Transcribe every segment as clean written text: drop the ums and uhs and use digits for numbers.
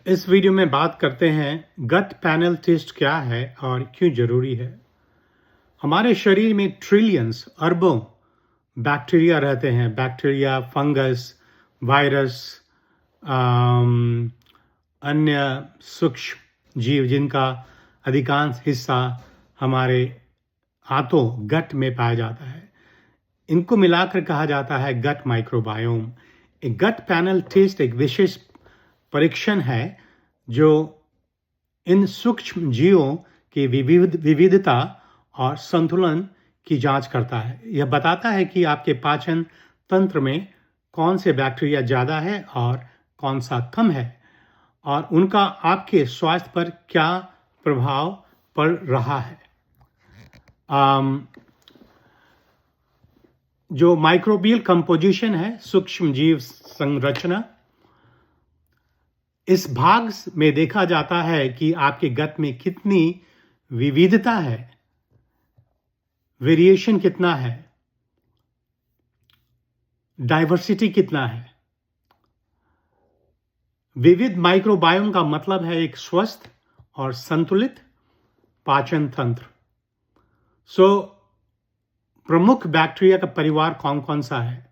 इस वीडियो में बात करते हैं गट पैनल टेस्ट क्या है और क्यों जरूरी है। हमारे शरीर में ट्रिलियंस अरबों बैक्टीरिया रहते हैं। बैक्टीरिया, फंगस, वायरस, अन्य सूक्ष्म जीव जिनका अधिकांश हिस्सा हमारे हाथों गट में पाया जाता है। इनको मिलाकर कहा जाता है गट माइक्रोबायोम। एक गट पैनल टेस्ट एक विशेष परीक्षण है जो इन सूक्ष्म जीवों की विविधता और संतुलन की जांच करता है। यह बताता है कि आपके पाचन तंत्र में कौन से बैक्टीरिया ज़्यादा है और कौन सा कम है और उनका आपके स्वास्थ्य पर क्या प्रभाव पड़ रहा है। जो माइक्रोबियल कंपोजिशन है, सूक्ष्म जीव संरचना, इस भाग में देखा जाता है कि आपके गट में कितनी विविधता है, वेरिएशन कितना है, डाइवर्सिटी कितना है। विविध माइक्रोबायोम का मतलब है एक स्वस्थ और संतुलित पाचन तंत्र। प्रमुख बैक्टीरिया का परिवार कौन कौन सा है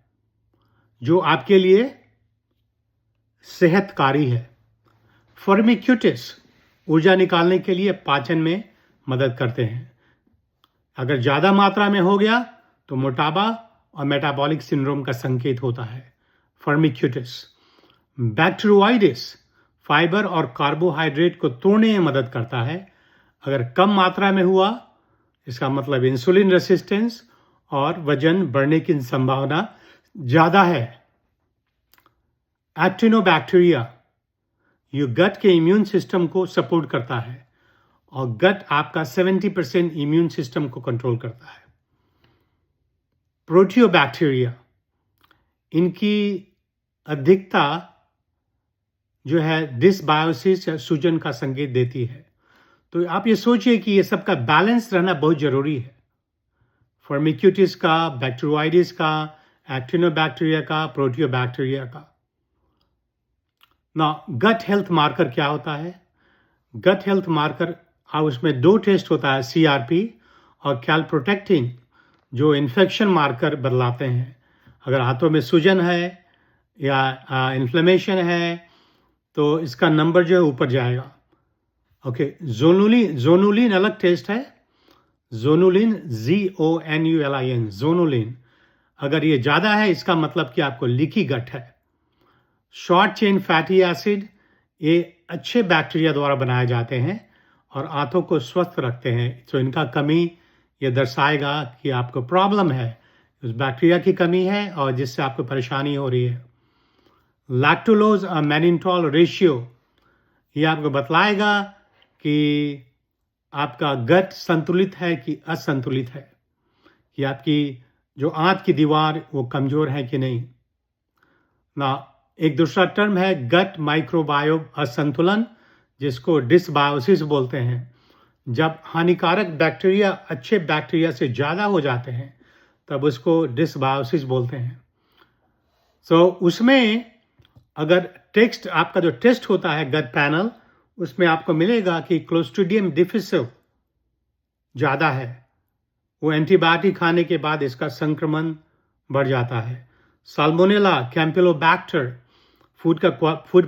जो आपके लिए सेहतकारी है। फॉर्मिक्यूटिस ऊर्जा निकालने के लिए पाचन में मदद करते हैं। अगर ज़्यादा मात्रा में हो गया तो मोटापा और मेटाबॉलिक सिंड्रोम का संकेत होता है। फॉर्मिक्यूटिस। बैक्टीरियोइडिस फाइबर और कार्बोहाइड्रेट को तोड़ने में मदद करता है। अगर कम मात्रा में हुआ इसका मतलब इंसुलिन रेसिस्टेंस और वजन बढ़ने की संभावना ज़्यादा है। एक्टिनोबैक्टीरिया ये गट के इम्यून सिस्टम को सपोर्ट करता है और गट आपका 70% इम्यून सिस्टम को कंट्रोल करता है। प्रोटियोबैक्टीरिया इनकी अधिकता जो है डिसबायोसिस या सूजन का संकेत देती है। तो आप ये सोचिए कि ये सबका बैलेंस रहना बहुत जरूरी है। फॉर्मिक्यूटिस का, बैक्टीरियोइडिस का, एक्टिनोबैक्टीरिया का, प्रोटियोबैक्टीरिया का। ना गट हेल्थ मार्कर क्या होता है? गट हेल्थ मार्कर उसमें दो टेस्ट होता है, CRP और कैलप्रोटेक्टिन, जो इन्फेक्शन मार्कर बदलाते हैं। अगर हाथों में सूजन है या इन्फ्लेमेशन है तो इसका नंबर जो है ऊपर जाएगा। ओके, जोनुलिन अलग टेस्ट है। जोनुलिन ZONULIN, जोनुलिन। अगर ये ज़्यादा है इसका मतलब कि आपको लीकी गट है। शॉर्ट चेन फैटी एसिड ये अच्छे बैक्टीरिया द्वारा बनाए जाते हैं और आंतों को स्वस्थ रखते हैं। तो इनका कमी ये दर्शाएगा कि आपको प्रॉब्लम है, उस बैक्टीरिया की कमी है और जिससे आपको परेशानी हो रही है। लैक्टुलोज और मैनिटॉल रेशियो ये आपको बतलाएगा कि आपका गट संतुलित है कि असंतुलित है, कि आपकी जो आंत की दीवार वो कमज़ोर है कि नहीं ना। एक दूसरा टर्म है गट माइक्रोबायोम असंतुलन, जिसको डिसबायोसिस बोलते हैं। जब हानिकारक बैक्टीरिया अच्छे बैक्टीरिया से ज़्यादा हो जाते हैं तब उसको डिसबायोसिस बोलते हैं। उसमें अगर टेक्स्ट आपका जो टेस्ट होता है गट पैनल, उसमें आपको मिलेगा कि क्लोस्ट्रीडियम डिफिसिल ज़्यादा है। वो एंटीबायोटिक खाने के बाद इसका संक्रमण बढ़ जाता है। साल्मोनेला, कैम्पिलोबैक्टर फूड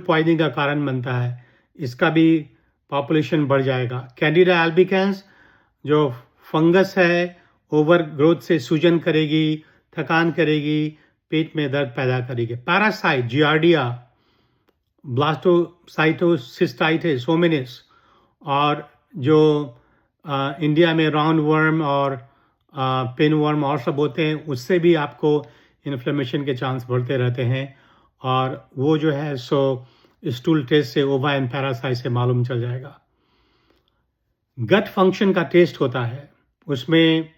पॉइजनिंग का कारण बनता है, इसका भी पॉपुलेशन बढ़ जाएगा। कैंडिडा एल्बिकेंस जो फंगस है, ओवर ग्रोथ से सूजन करेगी, थकान करेगी, पेट में दर्द पैदा करेगी। पैरासाइट, जियार्डिया, ब्लास्टोसाइटोसिस्टाइटिस, होमिनिस, और जो इंडिया में राउंड वर्म और पिन वर्म और सब होते हैं, उससे भी आपको इन्फ्लेमेशन के चांस बढ़ते रहते हैं। और वो जो है स्टूल टेस्ट से ओवा एंड पैरासाइट से मालूम चल जाएगा। गट फंक्शन का टेस्ट होता है, उसमें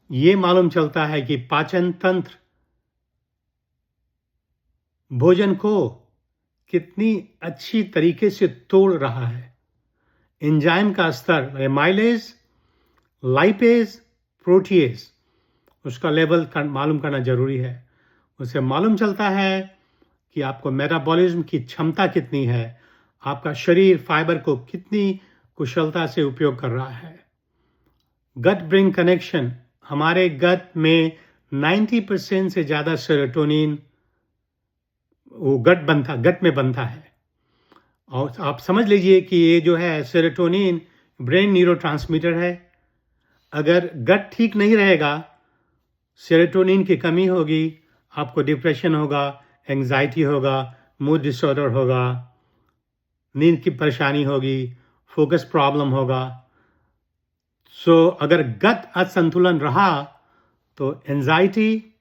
ये मालूम चलता है कि पाचन तंत्र भोजन को कितनी अच्छी तरीके से तोड़ रहा है। एंजाइम का स्तर, माइलेज, लाइपेज, प्रोटीएज, उसका लेवल मालूम करना जरूरी है। उससे मालूम चलता है कि आपको मेटाबॉलिज्म की क्षमता कितनी है, आपका शरीर फाइबर को कितनी कुशलता से उपयोग कर रहा है। गट ब्रेन कनेक्शन, हमारे गट में 90% से ज़्यादा सेरोटोनिन वो गट में बनता है। और आप समझ लीजिए कि ये जो है सेरोटोनिन ब्रेन न्यूरोट्रांसमीटर है। अगर गट ठीक नहीं रहेगा, सेरोटोनिन की कमी होगी, आपको डिप्रेशन होगा, एंग्जाइटी होगा, मूड डिसऑर्डर होगा, नींद की परेशानी होगी, फोकस प्रॉब्लम होगा। अगर गट असंतुलन रहा तो एंजाइटी,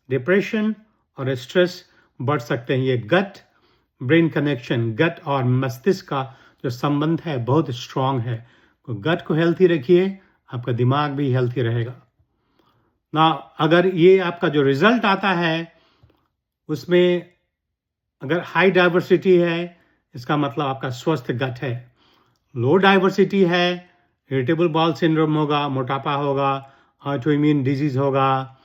डिप्रेशन और स्ट्रेस बढ़ सकते हैं। ये गट ब्रेन कनेक्शन, गट और मस्तिष्क का जो संबंध है बहुत स्ट्रांग है। तो गट को हेल्थी रखिए, आपका दिमाग भी हेल्थी रहेगा ना। अगर ये आपका जो रिजल्ट आता है उसमें अगर हाई डाइवर्सिटी है, इसका मतलब आपका स्वस्थ गट है। लो डाइवर्सिटी है, इरिटेबल बाउल सिंड्रोम होगा, मोटापा होगा, ऑटोइम्यून डिजीज होगा,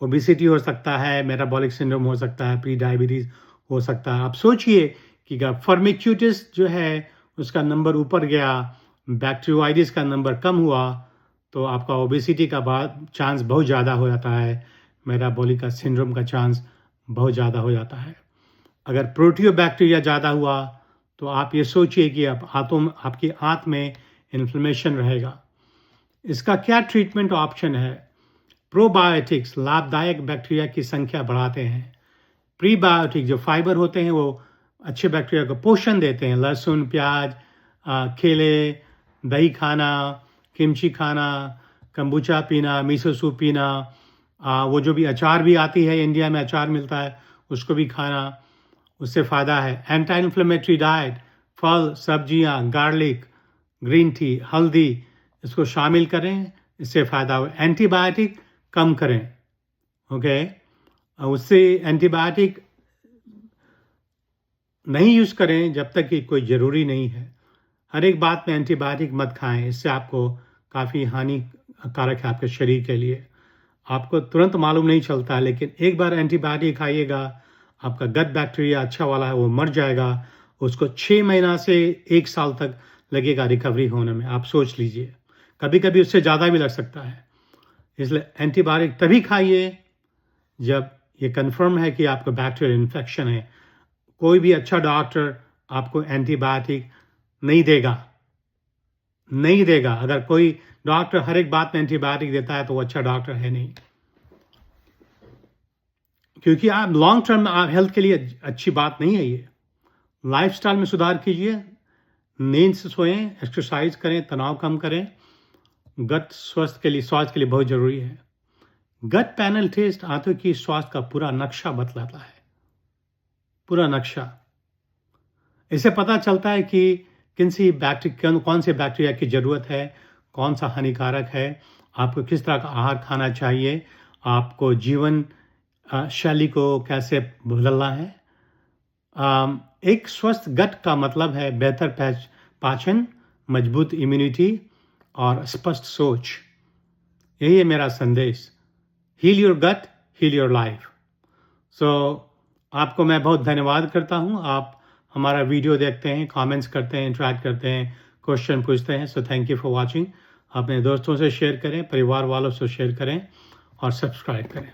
ओबेसिटी हो सकता है, मेटाबॉलिक सिंड्रोम हो सकता है, प्री डायबिटीज हो सकता है। आप सोचिए कि फॉर्मिक्यूटिस जो है उसका नंबर ऊपर गया, बैक्टीरियोइडिस का नंबर कम हुआ, तो आपका ओबेसिटी का चांस बहुत ज़्यादा हो जाता है, मेटाबॉलिक का सिंड्रोम का चांस बहुत ज़्यादा हो जाता है। अगर प्रोटियोबैक्टीरिया ज़्यादा हुआ तो आप ये सोचिए कि आपकी आंत में इन्फ्लेमेशन रहेगा। इसका क्या ट्रीटमेंट ऑप्शन है? प्रोबायोटिक्स लाभदायक बैक्टीरिया की संख्या बढ़ाते हैं। प्रीबायोटिक जो फाइबर होते हैं वो अच्छे बैक्टीरिया को पोषण देते हैं। लहसुन, प्याज, केले, दही खाना, किमची खाना, कंबुचा पीना, मिसो सूप पीना, वो जो भी अचार भी आती है, इंडिया में अचार मिलता है, उसको भी खाना, उससे फ़ायदा है। एंटी इन्फ्लेमेटरी डाइट, फल, सब्जियां, गार्लिक, ग्रीन टी, हल्दी, इसको शामिल करें, इससे फ़ायदा हो। एंटीबायोटिक कम करें, ओके। उससे एंटीबायोटिक नहीं यूज़ करें जब तक कि कोई ज़रूरी नहीं है। हर एक बात में एंटीबायोटिक मत खाएं, इससे आपको काफ़ी हानिकारक है आपके शरीर के लिए। आपको तुरंत मालूम नहीं चलता, लेकिन एक बार एंटीबायोटिक खाइएगा, आपका गट बैक्टीरिया अच्छा वाला है वो मर जाएगा। उसको 6 महीना से 1 साल तक लगेगा रिकवरी होने में। आप सोच लीजिए, कभी कभी उससे ज़्यादा भी लग सकता है। इसलिए एंटीबायोटिक तभी खाइए जब ये कंफर्म है कि आपको बैक्टीरियल इन्फेक्शन है। कोई भी अच्छा डॉक्टर आपको एंटीबायोटिक नहीं देगा। अगर कोई डॉक्टर हर एक बात में एंटीबायोटिक देता है तो वो अच्छा डॉक्टर है नहीं, क्योंकि आप लॉन्ग टर्म में हेल्थ के लिए अच्छी बात नहीं है। ये लाइफस्टाइल में सुधार कीजिए, नींद से सोएं, एक्सरसाइज करें, तनाव कम करें। गट स्वास्थ्य के लिए बहुत ज़रूरी है। गट पैनल टेस्ट आंतों की स्वास्थ्य का पूरा नक्शा बतलाता है, पूरा नक्शा। इससे पता चलता है कि कौन से बैक्टीरिया की ज़रूरत है, कौन सा हानिकारक है, आपको किस तरह का आहार खाना चाहिए, आपको जीवन शैली को कैसे बदलना है। एक स्वस्थ गट का मतलब है बेहतर पाचन, मजबूत इम्यूनिटी और स्पष्ट सोच। यही है मेरा संदेश। Heal your gut, heal your life. आपको मैं बहुत धन्यवाद करता हूँ। आप हमारा वीडियो देखते हैं, कमेंट्स करते हैं, इंटरेक्ट करते हैं, क्वेश्चन पूछते हैं। So thank you for watching. अपने दोस्तों से शेयर करें, परिवार वालों से शेयर करें और सब्सक्राइब करें।